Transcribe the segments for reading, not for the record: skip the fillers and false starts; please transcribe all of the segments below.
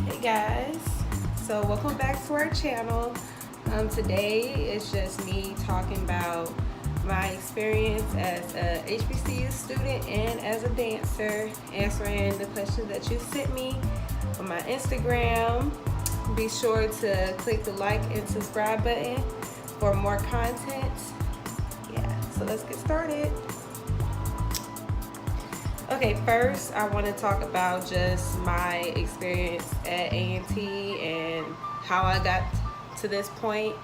Hey guys, so welcome back to our channel. Today it's just me talking about my experience as a HBCU student and as a dancer, answering the questions that you sent me on my Instagram. Be sure to click the like and subscribe button for more content. Yeah, so let's get started. Okay, first I want to talk about just my experience at A&T and how I got to this point.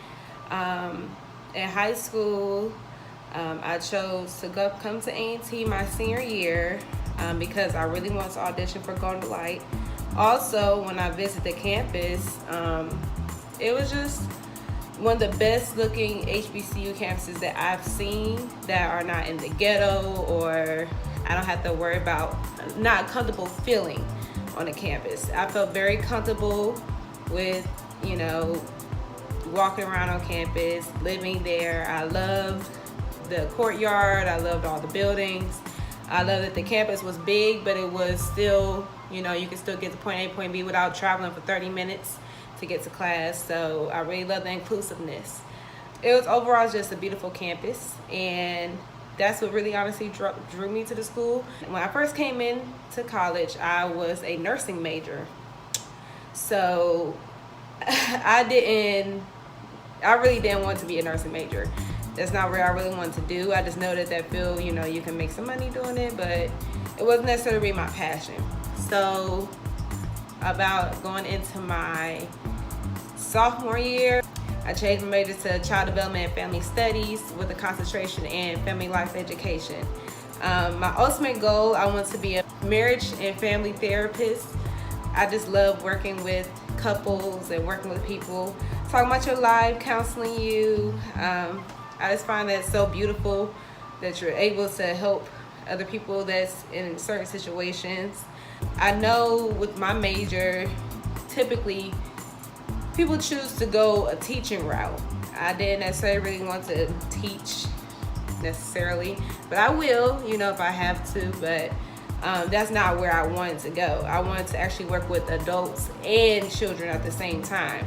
In high school, I chose to come to A&T my senior year because I really wanted to audition for Golden Light. Also, when I visited the campus, it was just one of the best looking HBCU campuses that I've seen that are not in the ghetto, or I don't have to worry about not comfortable feeling on the campus. I felt very comfortable with, walking around on campus, living there. I loved the courtyard. I loved all the buildings. I loved that the campus was big, but it was still, you could still get to point A, point B without traveling for 30 minutes to get to class. So I really love the inclusiveness. It was overall just a beautiful campus, and that's what really honestly drew me to the school. When I first came in to college, I was a nursing major. So I really didn't want to be a nursing major. That's not what I really wanted to do. I just know that field, you can make some money doing it, but it wasn't necessarily my passion. So about going into my sophomore year, I changed my major to child development and family studies with a concentration in family life education. My ultimate goal, I want to be a marriage and family therapist. I just love working with couples and working with people, talking about your life, counseling you. I just find that so beautiful that you're able to help other people that's in certain situations. I know with my major, typically people choose to go a teaching route. I didn't necessarily really want to teach necessarily, but I will, if I have to, but that's not where I wanted to go. I wanted to actually work with adults and children at the same time.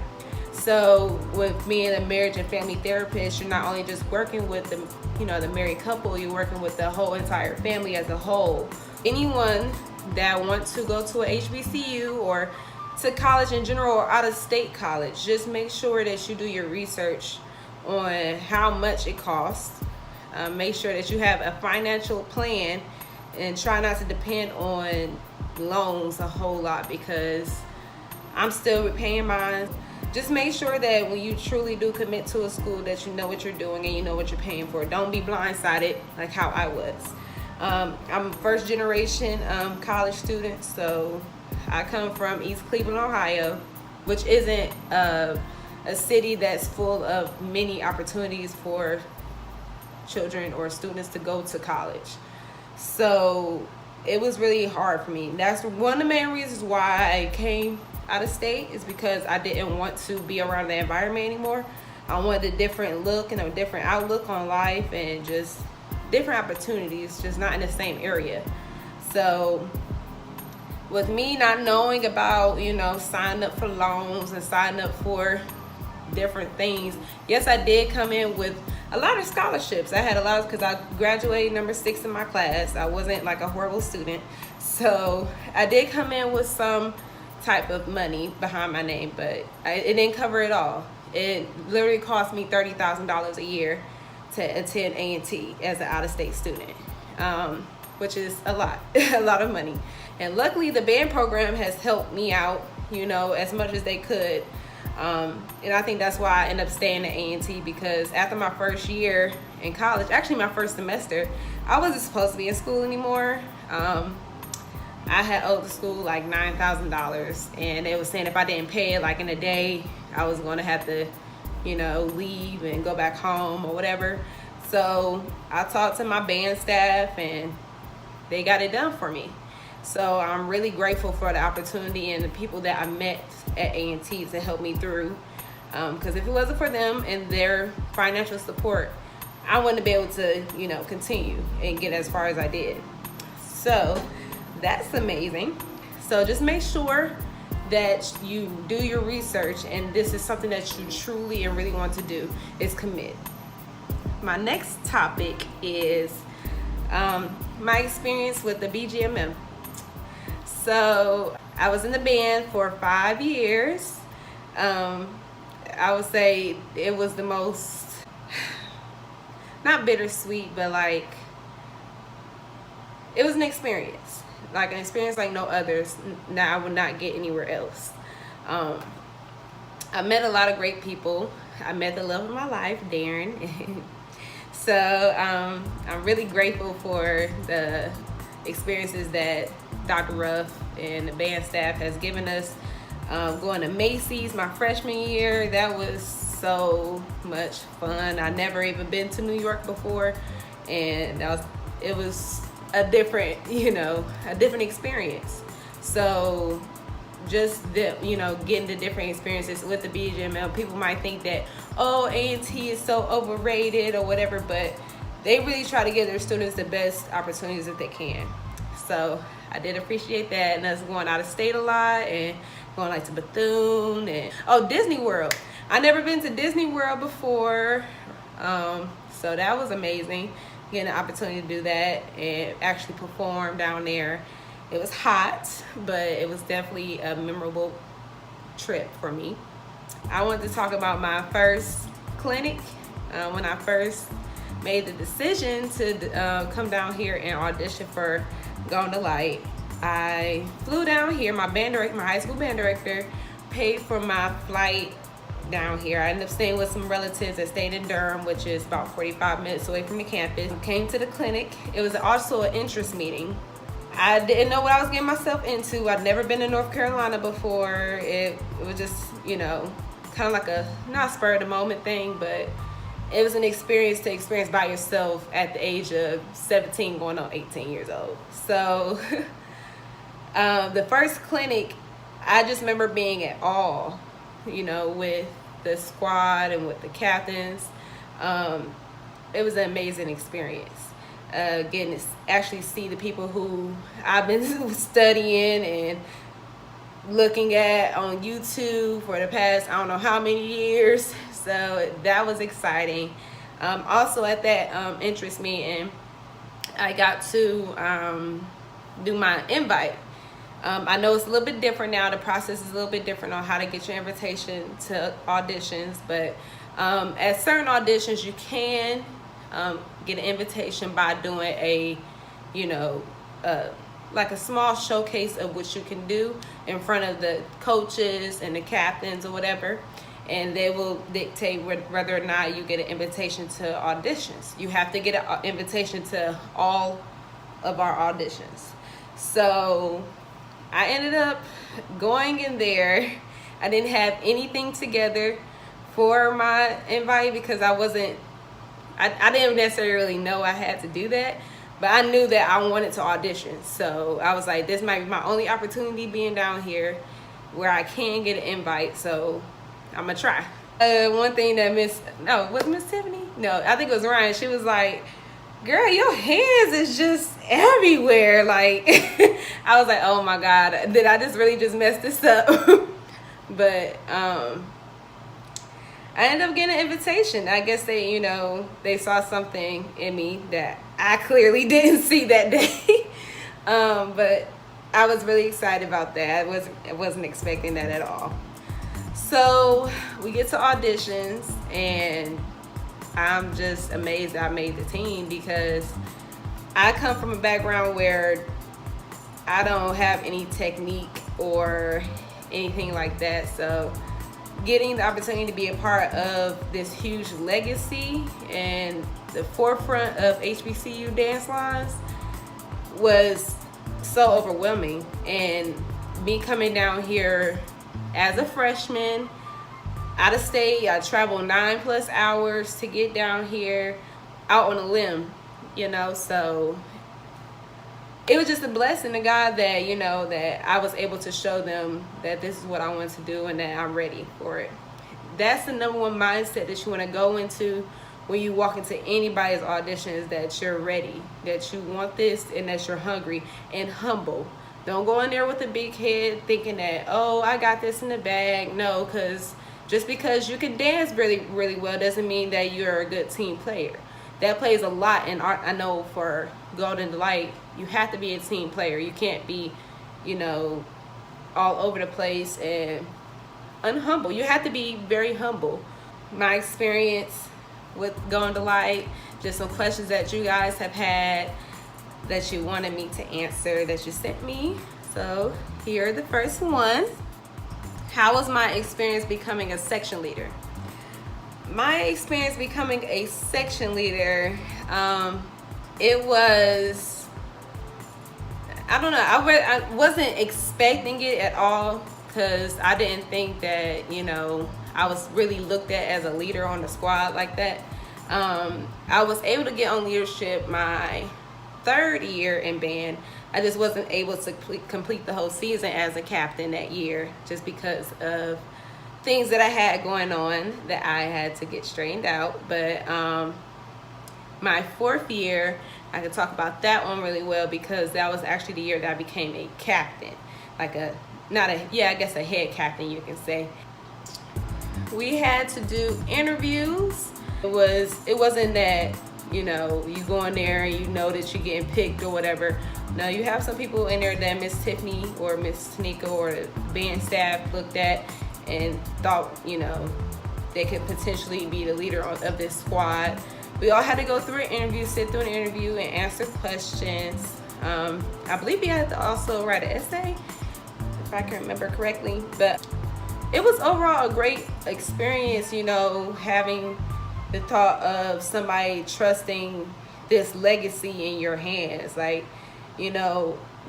So with being a marriage and family therapist, you're not only just working with the married couple, you're working with the whole entire family as a whole. Anyone that wants to go to a HBCU or to college in general or out of state college, just make sure that you do your research on how much it costs. Make sure that you have a financial plan and try not to depend on loans a whole lot, because I'm still repaying mine. Just make sure that when you truly do commit to a school that you know what you're doing and you know what you're paying for. Don't be blindsided like how I was. I'm a first generation college student, so I come from East Cleveland, Ohio, which isn't a city that's full of many opportunities for children or students to go to college. So it was really hard for me. That's one of the main reasons why I came out of state, is because I didn't want to be around the environment anymore. I wanted a different look and a different outlook on life and just different opportunities, just not in the same area. So with me not knowing about, signing up for loans and signing up for different things, yes, I did come in with a lot of scholarships. I had a lot because I graduated number 6 in my class. I wasn't like a horrible student. So I did come in with some type of money behind my name, but it didn't cover it all. It literally cost me $30,000 a year to attend A&T as an out-of-state student, which is a lot, a lot of money. And luckily the band program has helped me out, as much as they could. And I think that's why I ended up staying at A&T, because after my first year in college, actually my first semester, I wasn't supposed to be in school anymore. I had owed the school like $9,000, and they were saying if I didn't pay it like in a day, I was going to have to, leave and go back home or whatever. So I talked to my band staff and they got it done for me. So I'm really grateful for the opportunity and the people that I met at A&T to help me through. Because if it wasn't for them and their financial support, I wouldn't be able to, continue and get as far as I did. So that's amazing. So just make sure that you do your research and this is something that you truly and really want to do, is commit. My next topic is my experience with the BGMM. So I was in the band for 5 years. I would say it was the most, not bittersweet, but like, it was an experience. Like an experience like no others that I would not get anywhere else. I met a lot of great people. I met the love of my life, Darren. So I'm really grateful for the experiences that Dr. Ruff and the band staff has given us. Going to Macy's my freshman year, that was so much fun. I never even been to New York before, and it was a different, a different experience. So just getting the different experiences with the BGML, people might think that, oh, A&T is so overrated or whatever, but they really try to give their students the best opportunities that they can. So I did appreciate that, and us going out of state a lot and going like to Bethune and Disney World. I never been to Disney World before, so that was amazing, getting the opportunity to do that and actually perform down there. It was hot, but it was definitely a memorable trip for me. I wanted to talk about my first clinic. When I first made the decision to come down here and audition for Going to Light, I flew down here. My high school band director paid for my flight down here. I ended up staying with some relatives that stayed in Durham, which is about 45 minutes away from the campus. Came to the clinic. It was also an interest meeting. I didn't know what I was getting myself into. I'd never been to North Carolina before. It was just, kind of like a, not spur of the moment thing, but it was an experience to experience by yourself at the age of 17 going on 18 years old. So the first clinic, I just remember being at awe, with the squad and with the captains. It was an amazing experience. Getting to actually see the people who I've been studying and looking at on YouTube for the past, I don't know how many years. So that was exciting. Also at that interest meeting, I got to do my invite. I know it's a little bit different now. The process is a little bit different on how to get your invitation to auditions, but at certain auditions you can get an invitation by doing a, like a small showcase of what you can do in front of the coaches and the captains or whatever, and they will dictate whether or not you get an invitation to auditions. You have to get an invitation to all of our auditions. So I ended up going in there. I didn't have anything together for my invite because I didn't necessarily know I had to do that, but I knew that I wanted to audition. So I was like, this might be my only opportunity being down here where I can get an invite, so I'm gonna try. One thing that was Miss Tiffany? No, I think it was Ryan. She was like, girl, your hands is just everywhere. Like, I was like, oh my God, did I really just mess this up? But I ended up getting an invitation. I guess they saw something in me that I clearly didn't see that day. But I was really excited about that. I wasn't expecting that at all. So we get to auditions, and I'm just amazed I made the team because I come from a background where I don't have any technique or anything like that. So getting the opportunity to be a part of this huge legacy and the forefront of HBCU dance lines was so overwhelming. And me coming down here as a freshman, out of state, I traveled 9+ hours to get down here out on a limb, so it was just a blessing to God that, that I was able to show them that this is what I want to do and that I'm ready for it. That's the number one mindset that you want to go into when you walk into anybody's auditions, that you're ready, that you want this, and that you're hungry and humble. Don't go in there with a big head thinking that, oh, I got this in the bag. No, because just because you can dance really, really well doesn't mean that you're a good team player. That plays a lot in art. I know for Golden Delight, you have to be a team player. You can't be, all over the place and unhumble. You have to be very humble. My experience with Golden Delight, just some questions that you guys have had that you wanted me to answer that you sent me. So here are the first ones. How was my experience becoming a section leader? My experience becoming a section leader, it was, I don't know, I wasn't expecting it at all, because I didn't think that, I was really looked at as a leader on the squad like that. I was able to get on leadership my 3rd year in band. I just wasn't able to complete the whole season as a captain that year, just because of things that I had going on that I had to get straightened out. But my 4th year, I could talk about that one really well, because that was actually the year that I became a captain, like a head captain, you can say. We had to do interviews. It wasn't that, you go in there and you know that you're getting picked or whatever. No, you have some people in there that Miss Tiffany or Miss Tanika or the band staff looked at and thought, they could potentially be the leader of this squad. We all had to go through an interview, sit through an interview, and answer questions. I believe we had to also write an essay, if I can remember correctly. But it was overall a great experience, having the thought of somebody trusting this legacy in your hands. Like,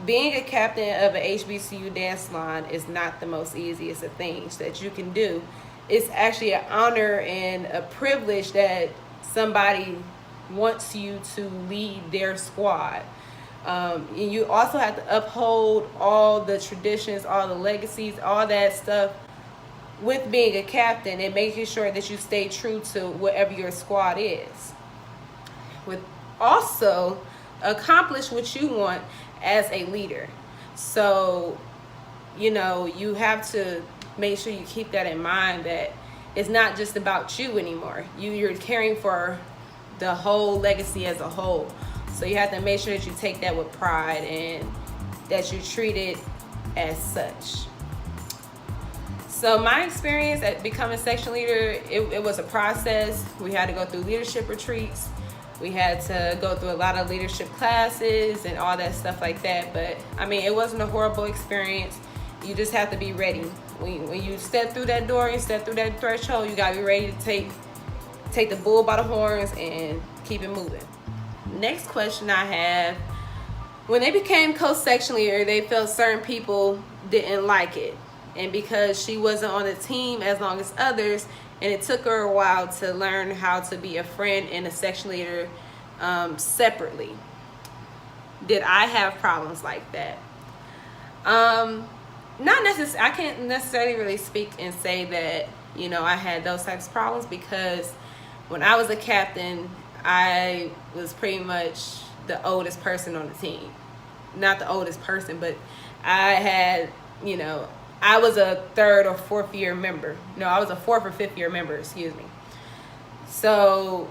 being a captain of an HBCU dance line is not the most easiest of things that you can do. It's actually an honor and a privilege that somebody wants you to lead their squad. And you also have to uphold all the traditions, all the legacies, all that stuff with being a captain, and making sure that you stay true to whatever your squad is. With also accomplish what you want as a leader. So, you have to make sure you keep that in mind, that it's not just about you anymore. You're caring for the whole legacy as a whole. So you have to make sure that you take that with pride and that you treat it as such. So my experience at becoming section leader, it was a process. We had to go through leadership retreats. We had to go through a lot of leadership classes and all that stuff like that. But it wasn't a horrible experience. You just have to be ready. When you step through that door and step through that threshold, you gotta be ready to take the bull by the horns and keep it moving. Next question I have: when they became co-section leader, they felt certain people didn't like it, and because she wasn't on the team as long as others, and it took her a while to learn how to be a friend and a section leader separately. Did I have problems like that? Not necessarily. I can't necessarily really speak and say that I had those types of problems, because when I was a captain, I was pretty much the oldest person on the team. Not the oldest person, but I had, I was a 3rd or 4th year member. No, I was a 4th or 5th year member, excuse me. So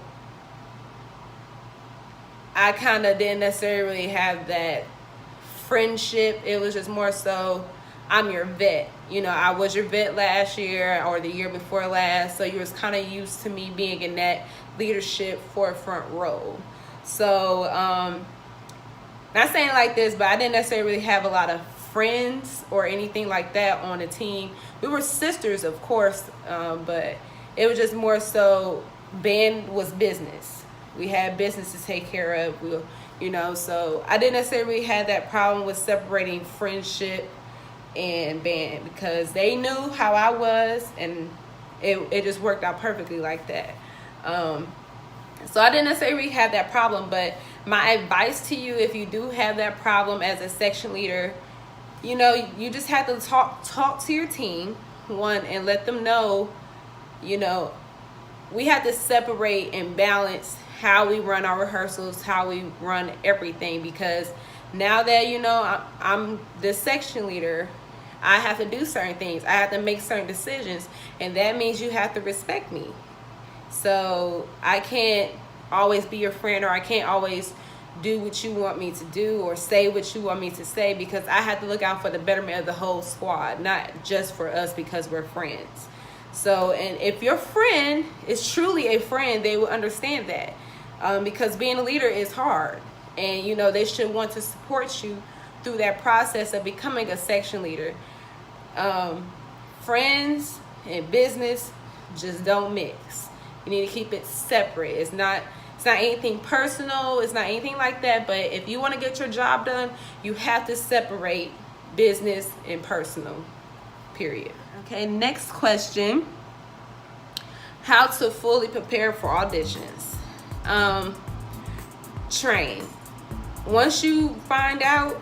I kind of didn't necessarily have that friendship. It was just more so, I'm your vet. I was your vet last year or the year before last, so you was kind of used to me being in that leadership forefront role. So, not saying like this, but I didn't necessarily have a lot of friends or anything like that on the team. We were sisters, of course, but it was just more so, band was business. We had business to take care of. So I didn't necessarily have that problem with separating friendship and band, because they knew how I was, and it just worked out perfectly like that. So I didn't necessarily have that problem, but my advice to you, if you do have that problem as a section leader, you just have to talk to your team, one, and let them know, we have to separate and balance how we run our rehearsals, how we run everything, because Now that, you know, I'm the section leader, I have to do certain things. I have to make certain decisions, and that means you have to respect me. So I can't always be your friend, or I can't always do what you want me to do or say what you want me to say, because I have to look out for the betterment of the whole squad, not just for us because we're friends. So, and if your friend is truly a friend, they will understand that, because being a leader is hard, and you know they should want to support you through that process of becoming a section leader. Friends and business just don't mix. You need to keep it separate. It's not anything personal. It's not anything like that. But if you want to get your job done, you have to separate business and personal, period. Okay, next question. How to fully prepare for auditions. Train. Once you find out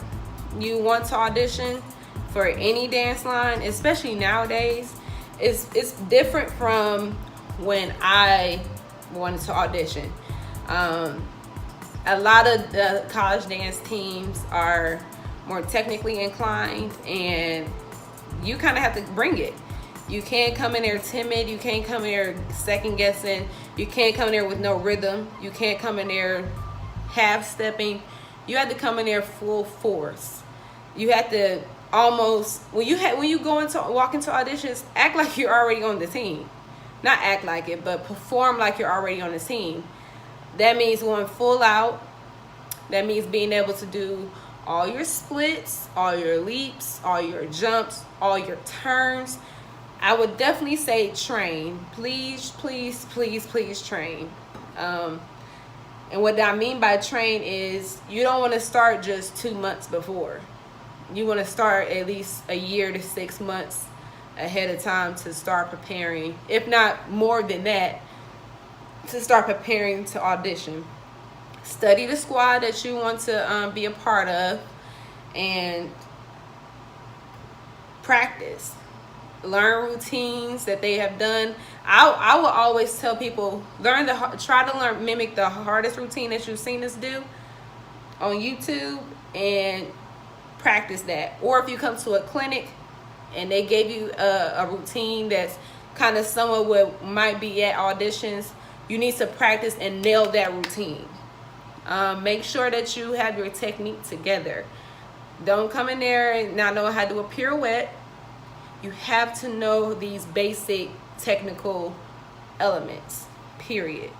you want to audition for any dance line, especially nowadays, it's different from when I wanted to audition. A lot of the college dance teams are more technically inclined, and you kind of have to bring it. You can't come in there timid. You can't come in there second guessing. You can't come in there with no rhythm. You can't come in there half stepping. You have to come in there full force. You have to almost, when you walk into auditions, act like you're already on the team. Not act like it, but perform like you're already on the team. That means going full out. That means being able to do all your splits, all your leaps, all your jumps, all your turns. I would definitely say train. Please, please, please, please train. And what I mean by train is you don't want to start just 2 months before. You want to start at least a year to 6 months ahead of time to start preparing, if not more than that, to start preparing to audition. Study the squad that you want to be a part of, and practice. Learn routines that they have done. I will always tell people, try to mimic the hardest routine that you've seen us do on YouTube, and practice that. Or if you come to a clinic and they gave you a routine that's kind of somewhat what might be at auditions, you need to practice and nail that routine. Make sure that you have your technique together. Don't come in there and not know how to do a pirouette. You have to know these basic technical elements, period,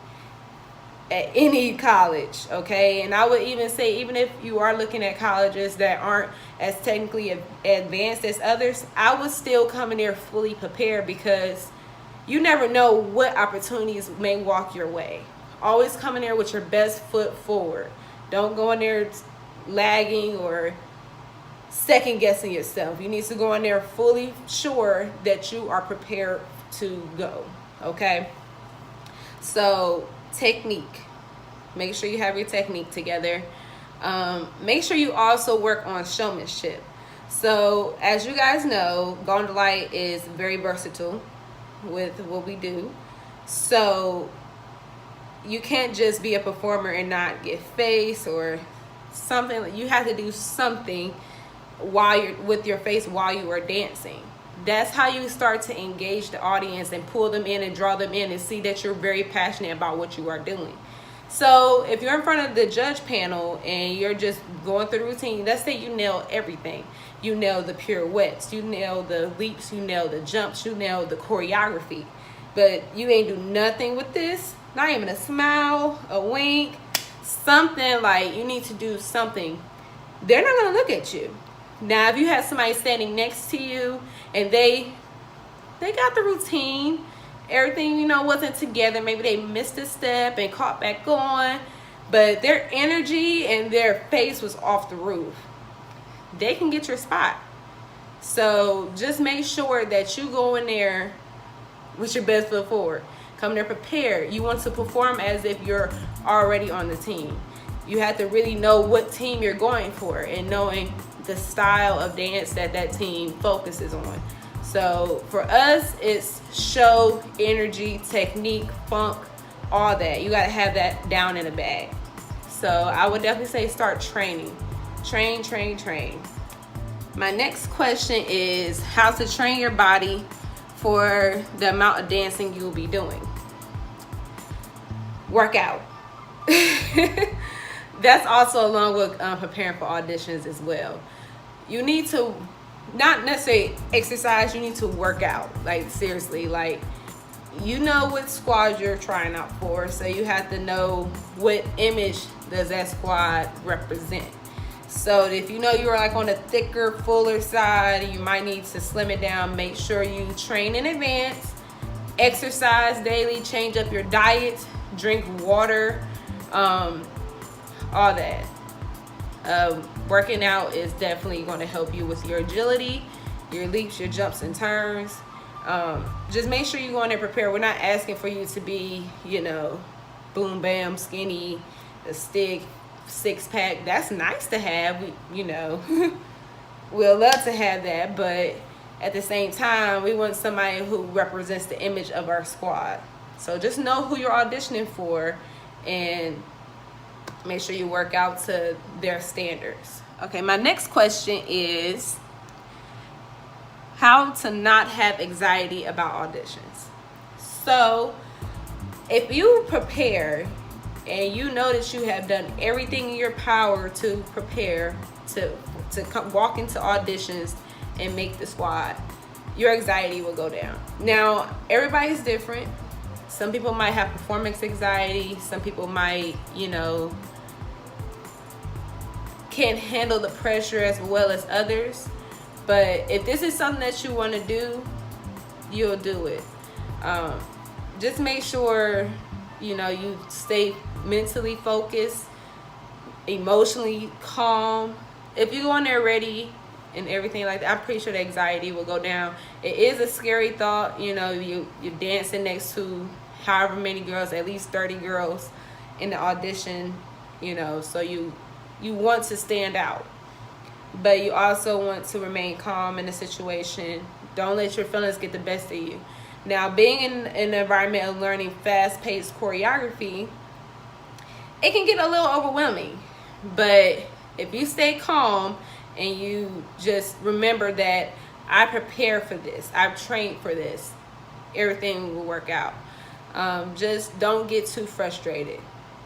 at any college, okay? And I would even say, even if you are looking at colleges that aren't as technically advanced as others, I would still come in there fully prepared, because you never know what opportunities may walk your way. Always come in there with your best foot forward. Don't go in there lagging or second guessing yourself. You need to go in there fully sure that you are prepared to go, okay? So technique, make sure you have your technique together. Make sure you also work on showmanship. So as you guys know, Golden Light is very versatile with what we do. So you can't just be a performer and not get face or something. You have to do something while you're with your face while you are dancing. That's how you start to engage the audience and pull them in and draw them in and see that you're very passionate about what you are doing. So if you're in front of the judge panel and you're just going through the routine, let's say you nail everything. You nail the pirouettes, you nail the leaps, you nail the jumps, you nail the choreography, but you ain't do nothing with this, not even a smile, a wink, something. Like, you need to do something. They're not gonna look at you. Now, if you have somebody standing next to you and they got the routine, everything, you know, wasn't together, maybe they missed a step and caught back on, but their energy and their face was off the roof, they can get your spot. So just make sure that you go in there with your best foot forward. Come there prepared. You want to perform as if you're already on the team. You have to really know what team you're going for and knowing the style of dance that team focuses on. So for us, it's show, energy, technique, funk, all that. You got to have that down in a bag. So I would definitely say start training. Train, train, train. My next question is how to train your body for the amount of dancing you'll be doing. Work out. That's also along with preparing for auditions as well. You need to not necessarily exercise, you need to work out. Like seriously, like you know what squad you're trying out for, so you have to know what image does that squad represent. So if you know you're like on the thicker, fuller side, you might need to slim it down. Make sure you train in advance, exercise daily, change up your diet, drink water, all that. Working out is definitely going to help you with your agility, your leaps, your jumps and turns. Just make sure you go in there prepared. We're not asking for you to be, you know, boom, bam, skinny, a stick, six-pack. That's nice to have. We, you know, we'll love to have that, but at the same time, we want somebody who represents the image of our squad. So just know who you're auditioning for and make sure you work out to their standards. Okay, my next question is how to not have anxiety about auditions. So if you prepare and you know that you have done everything in your power to prepare to walk into auditions and make the squad, your anxiety will go down. Now, everybody's different. Some people might have performance anxiety. Some people might, you know, can't handle the pressure as well as others. But if this is something that you want to do, you'll do it. Just make sure, you know, you stay mentally focused, emotionally calm. If you go in there ready and everything like that, I'm pretty sure the anxiety will go down. It is a scary thought, you know, you're dancing next to however many girls, at least 30 girls in the audition, you know, so you want to stand out, but you also want to remain calm in the situation. Don't let your feelings get the best of you. Now, being in an environment of learning fast-paced choreography, it can get a little overwhelming, but if you stay calm and you just remember that I prepared for this, I've trained for this, everything will work out. Just don't get too frustrated,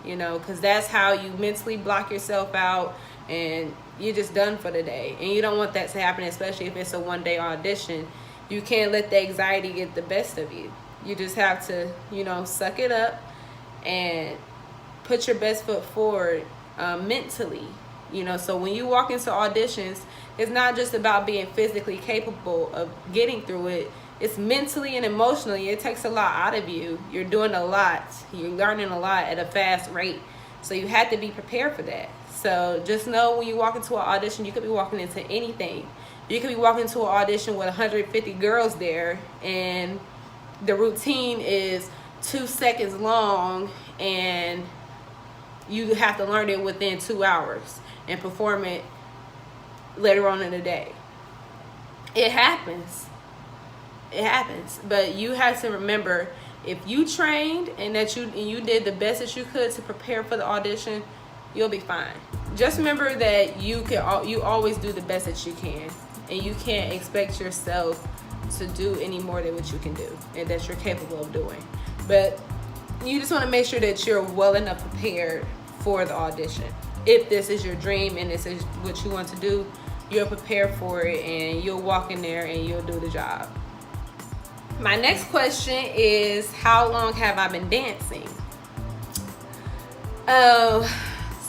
you know, because that's how you mentally block yourself out and you're just done for the day. And you don't want that to happen, especially if it's a one-day audition. You can't let the anxiety get the best of you. You just have to, you know, suck it up and put your best foot forward mentally. You know, so when you walk into auditions, it's not just about being physically capable of getting through it. It's mentally and emotionally. It takes a lot out of you. You're doing a lot. You're learning a lot at a fast rate. So you have to be prepared for that. So just know when you walk into an audition, you could be walking into anything. You could be walking into an audition with 150 girls there, and the routine is 2 seconds long, and you have to learn it within 2 hours and perform it later on in the day. It happens. It happens. But you have to remember, if you trained and that you did the best that you could to prepare for the audition, you'll be fine. Just remember that you always do the best that you can, and you can't expect yourself to do any more than what you can do and that you're capable of doing. But you just want to make sure that you're well enough prepared for the audition. If this is your dream and this is what you want to do, you'll prepare for it and you'll walk in there and you'll do the job. My next question is, how long have I been dancing?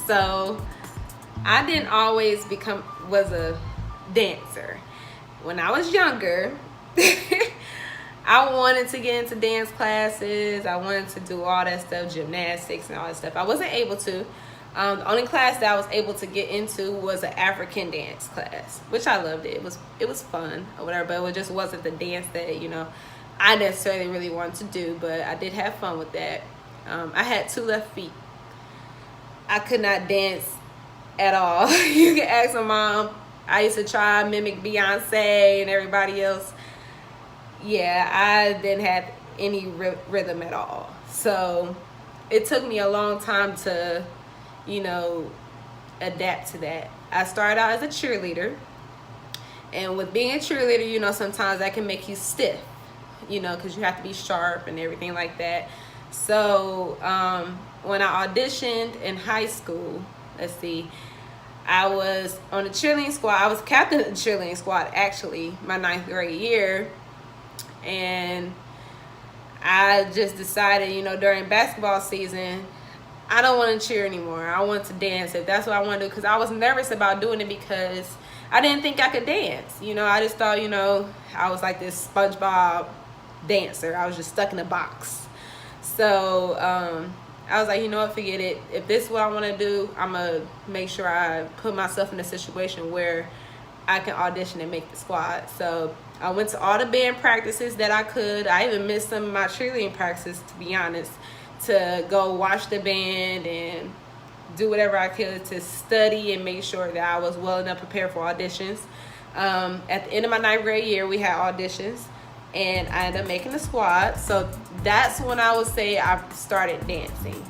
So I didn't always was a dancer. When I was younger, I wanted to get into dance classes. I wanted to do all that stuff, gymnastics and all that stuff. I wasn't able to. The only class that I was able to get into was an African dance class, which I loved it. It was fun or whatever, but it just wasn't the dance that, you know, I necessarily really wanted to do, but I did have fun with that. I had 2 left feet. I could not dance at all. You can ask my mom. I used to try mimic Beyonce and everybody else. Yeah, I didn't have any rhythm at all. So it took me a long time to, you know, adapt to that. I started out as a cheerleader. And with being a cheerleader, you know, sometimes that can make you stiff, you know, because you have to be sharp and everything like that. So when I auditioned in high school, let's see, I was on the cheerleading squad. I was captain of the cheerleading squad, actually, my 9th grade year. And I just decided, you know, during basketball season, I don't want to cheer anymore. I want to dance if that's what I want to do, because I was nervous about doing it because I didn't think I could dance. You know, I just thought, you know, I was like this SpongeBob dancer. I was just stuck in a box. So I was like, you know what, forget it. If this is what I want to do, I'm going to make sure I put myself in a situation where I can audition and make the squad. So I went to all the band practices that I could. I even missed some of my cheerleading practices, to be honest, to go watch the band and do whatever I could to study and make sure that I was well enough prepared for auditions. At the end of my 9th grade year, we had auditions, and I ended up making the squad. So that's when I would say I started dancing.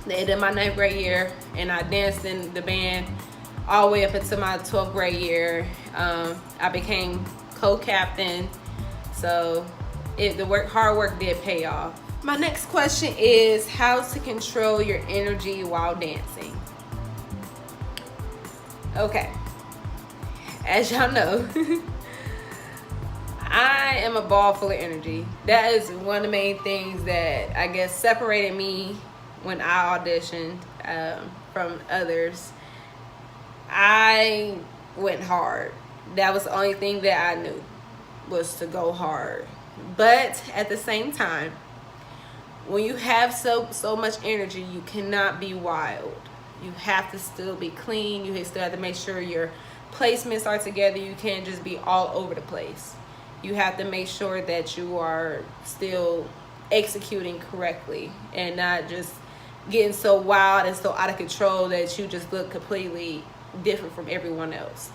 The end of my 9th grade year, and I danced in the band all the way up until my 12th grade year. I became co-captain, so hard work did pay off. My next question is how to control your energy while dancing. Okay, as y'all know, I am a ball full of energy. That is one of the main things that I guess separated me when I auditioned from others. I went hard. That was the only thing that I knew, was to go hard. But at the same time, when you have so much energy, you cannot be wild. You have to still be clean. You still have to make sure your placements are together. You can't just be all over the place. You have to make sure that you are still executing correctly and not just getting so wild and so out of control that you just look completely different from everyone else.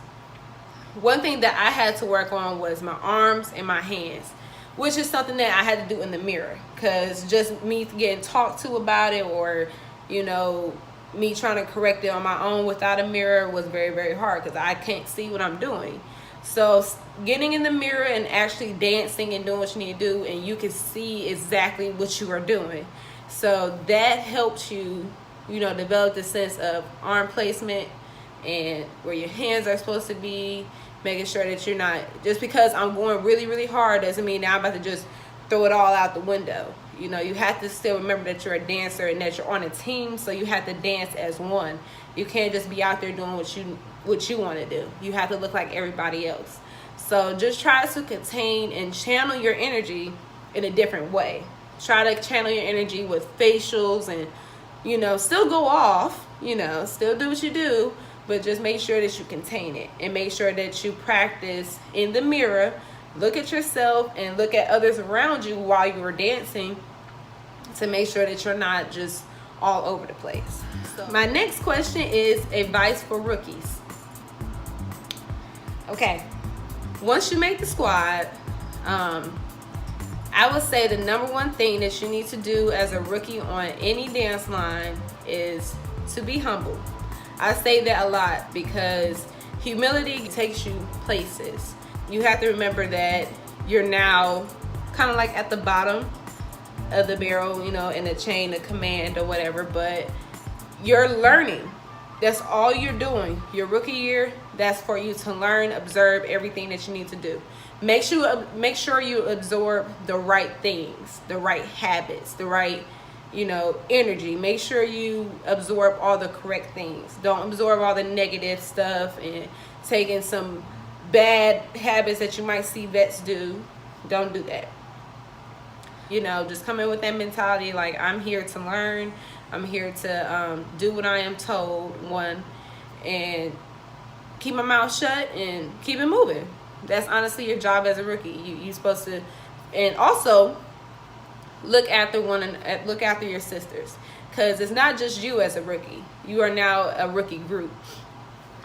One thing that I had to work on was my arms and my hands, which is something that I had to do in the mirror, because just me getting talked to about it, or, you know, me trying to correct it on my own without a mirror was very, very hard because I can't see what I'm doing. So getting in the mirror and actually dancing and doing what you need to do, and you can see exactly what you are doing. So that helps you, you know, develop the sense of arm placement and where your hands are supposed to be, making sure that you're not, just because I'm going really, really hard doesn't mean that I'm about to just throw it all out the window. You know, you have to still remember that you're a dancer and that you're on a team, so you have to dance as one. You can't just be out there doing what you want to do. You have to look like everybody else. So just try to contain and channel your energy in a different way. Try to channel your energy with facials and, you know, still go off, you know, still do what you do, but just make sure that you contain it and make sure that you practice in the mirror. Look at yourself and look at others around you while you are dancing to make sure that you're not just all over the place. So my next question is advice for rookies. Okay, once you make the squad, I would say the number one thing that you need to do as a rookie on any dance line is to be humble. I say that a lot because humility takes you places. You have to remember that you're now kind of like at the bottom of the barrel, you know, in the chain of command or whatever, but you're learning. That's all you're doing. Your rookie year, that's for you to learn, observe everything that you need to do. Make sure you absorb the right things, the right habits, the right, you know, energy. Make sure you absorb all the correct things. Don't absorb all the negative stuff and taking some bad habits that you might see vets do. Don't do that. You know, just come in with that mentality like, I'm here to learn. I'm here to do what I am told, and keep my mouth shut and keep it moving. That's honestly your job as a rookie. You're supposed to, and also look after your sisters, because it's not just you as a rookie. You are now a rookie group.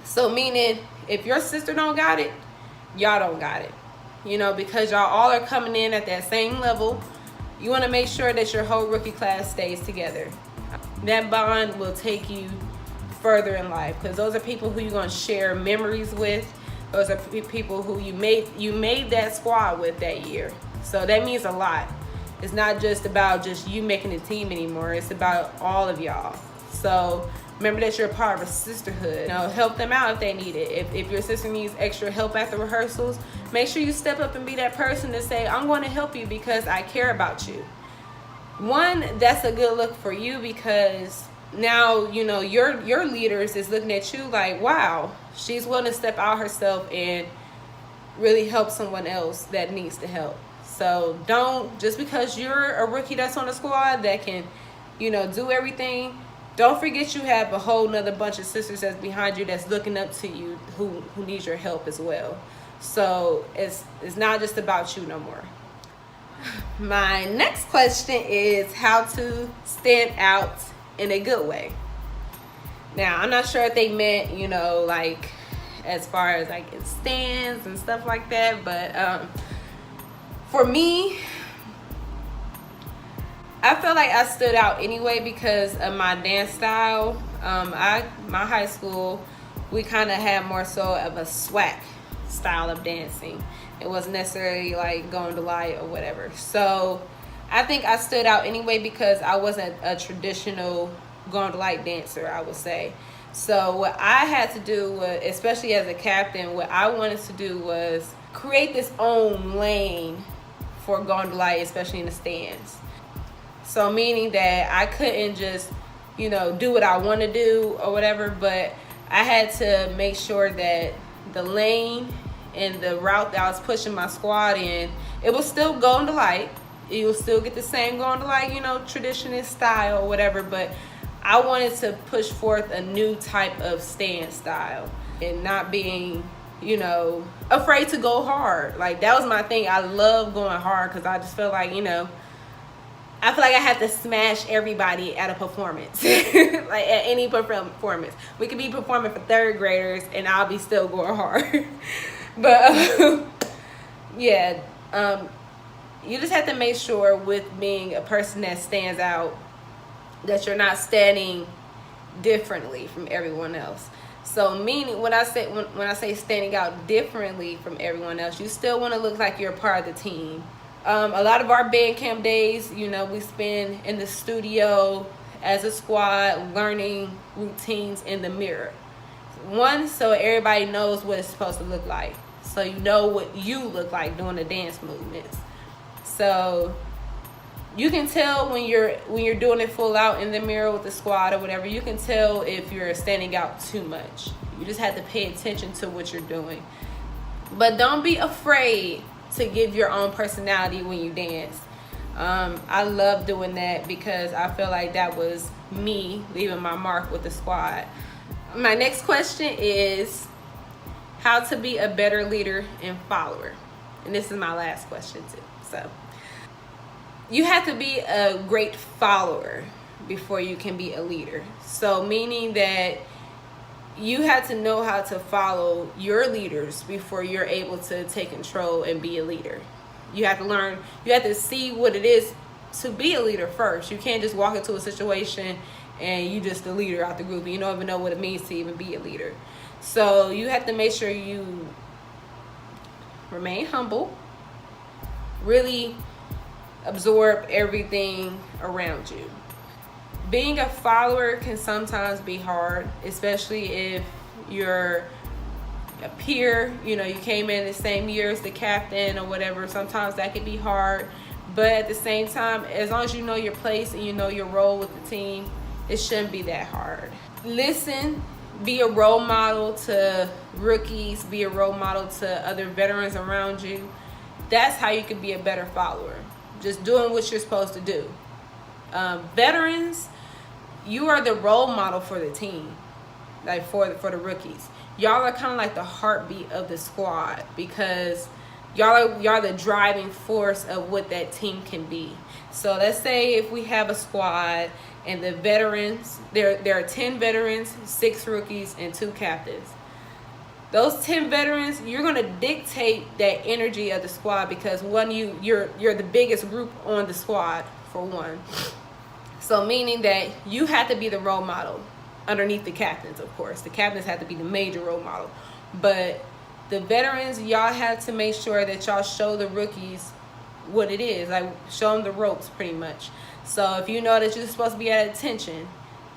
So meaning, if your sister don't got it, y'all don't got it. You know, because y'all all are coming in at that same level. You want to make sure that your whole rookie class stays together. That bond will take you further in life, because those are people who you're going to share memories with. Those are people who you made that squad with that year. So that means a lot. It's not just about just you making a team anymore. It's about all of y'all. So remember that you're a part of a sisterhood. Help them out if they need it. If your sister needs extra help at the rehearsals, make sure you step up and be that person to say, I'm going to help you because I care about you. One, that's a good look for you, because now, your leaders is looking at you like, wow, she's willing to step out herself and really help someone else that needs the help. So don't, just because you're a rookie that's on the squad that can, do everything, don't forget you have a whole nother bunch of sisters that's behind you that's looking up to you who needs your help as well. So it's not just about you no more. My next question is how to stand out in a good way. Now, I'm not sure if they meant, like as far as like in stands and stuff like that, but for me, I feel like I stood out anyway because of my dance style. My high school, we kind of had more so of a SWAC style of dancing. It wasn't necessarily like going to light or whatever. So I think I stood out anyway because I wasn't a traditional going to light dancer, I would say. So what I had to do was, especially as a captain, what I wanted to do was create this own lane for going to light, especially in the stands. So meaning that I couldn't just, do what I want to do or whatever, but I had to make sure that the lane and the route that I was pushing my squad in, it was still going to light. You will still get the same going to light, traditionalist style or whatever, but I wanted to push forth a new type of stand style and not being, afraid to go hard. Like, that was my thing. I love going hard because I just feel like, I feel like I have to smash everybody at a performance, like at any performance. We could be performing for third graders and I'll be still going hard. But yeah, you just have to make sure with being a person that stands out that you're not standing differently from everyone else. So meaning when I say standing out differently from everyone else, you still want to look like you're a part of the team. A lot of our band camp days, we spend in the studio as a squad learning routines in the mirror. One, so everybody knows what it's supposed to look like. So you know what you look like doing the dance movements. So you can tell when you're doing it full out in the mirror with the squad or whatever. You can tell if you're standing out too much. You just have to pay attention to what you're doing. But don't be afraid to give your own personality when you dance. I love doing that because I feel like that was me leaving my mark with the squad. My next question is how to be a better leader and follower. And this is my last question too. So you have to be a great follower before you can be a leader. So meaning that you have to know how to follow your leaders before you're able to take control and be a leader. You have to learn, you have to see what it is to be a leader first. You can't just walk into a situation and you just the leader out the group. You don't even know what it means to even be a leader. So you have to make sure you remain humble, really absorb everything around you. Being a follower can sometimes be hard, especially if you're a peer, you came in the same year as the captain or whatever. Sometimes that can be hard, but at the same time, as long as you know your place and you know your role with the team, it shouldn't be that hard. Listen, be a role model to rookies, be a role model to other veterans around you. That's how you can be a better follower. Just doing what you're supposed to do. Veterans, you are the role model for the team, like for the rookies. Y'all are kind of like the heartbeat of the squad because y'all are the driving force of what that team can be. So let's say if we have a squad and the veterans, there are 10 veterans, 6 rookies, and 2 captains. Those 10 veterans, you're going to dictate that energy of the squad because one, you're the biggest group on the squad for one. So meaning that you have to be the role model. underneath the captains, of course. The captains have to be the major role model. But the veterans, y'all have to make sure that y'all show the rookies what it is. Like, show them the ropes, pretty much. So if you know that you're supposed to be at attention,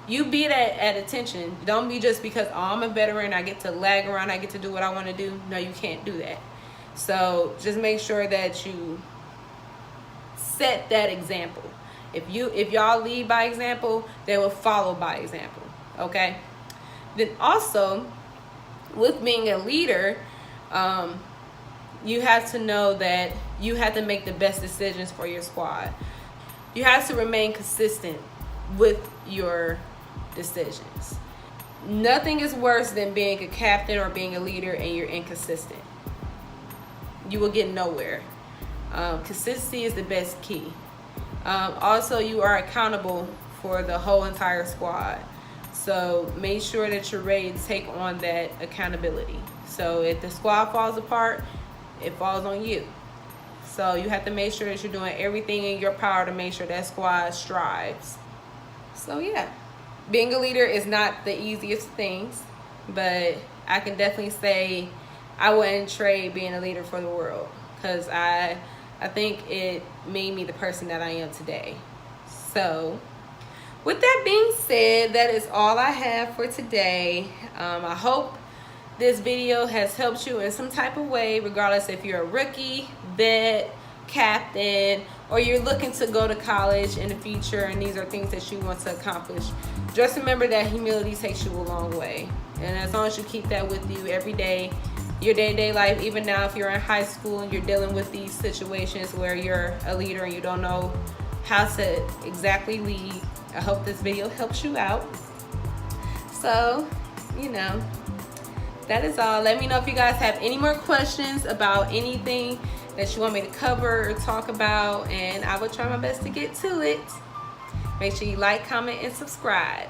you be at attention. Don't be just because, oh, I'm a veteran, I get to lag around, I get to do what I want to do. No, you can't do that. So just make sure that you set that example. If y'all lead by example, they will follow by example. Okay? Then also, with being a leader, you have to know that you have to make the best decisions for your squad. You have to remain consistent with your decisions. Nothing is worse than being a captain or being a leader and you're inconsistent. You will get nowhere. Consistency is the best key. Also, you are accountable for the whole entire squad. So make sure that you're ready to take on that accountability. So if the squad falls apart, it falls on you. So you have to make sure that you're doing everything in your power to make sure that squad strives. So yeah, being a leader is not the easiest things, but I can definitely say I wouldn't trade being a leader for the world, because I think it made me the person that I am today. So with that being said, that is all I have for today. I hope this video has helped you in some type of way, regardless if you're a rookie, vet, captain, or you're looking to go to college in the future and these are things that you want to accomplish. Just remember that humility takes you a long way. And as long as you keep that with you every day, your day-to-day life, even now if you're in high school and you're dealing with these situations where you're a leader and you don't know how to exactly lead, I hope this video helps you out. So, you know, that is all. Let me know if you guys have any more questions about anything that you want me to cover or talk about, and I will try my best to get to it. Make sure you like, comment, and subscribe.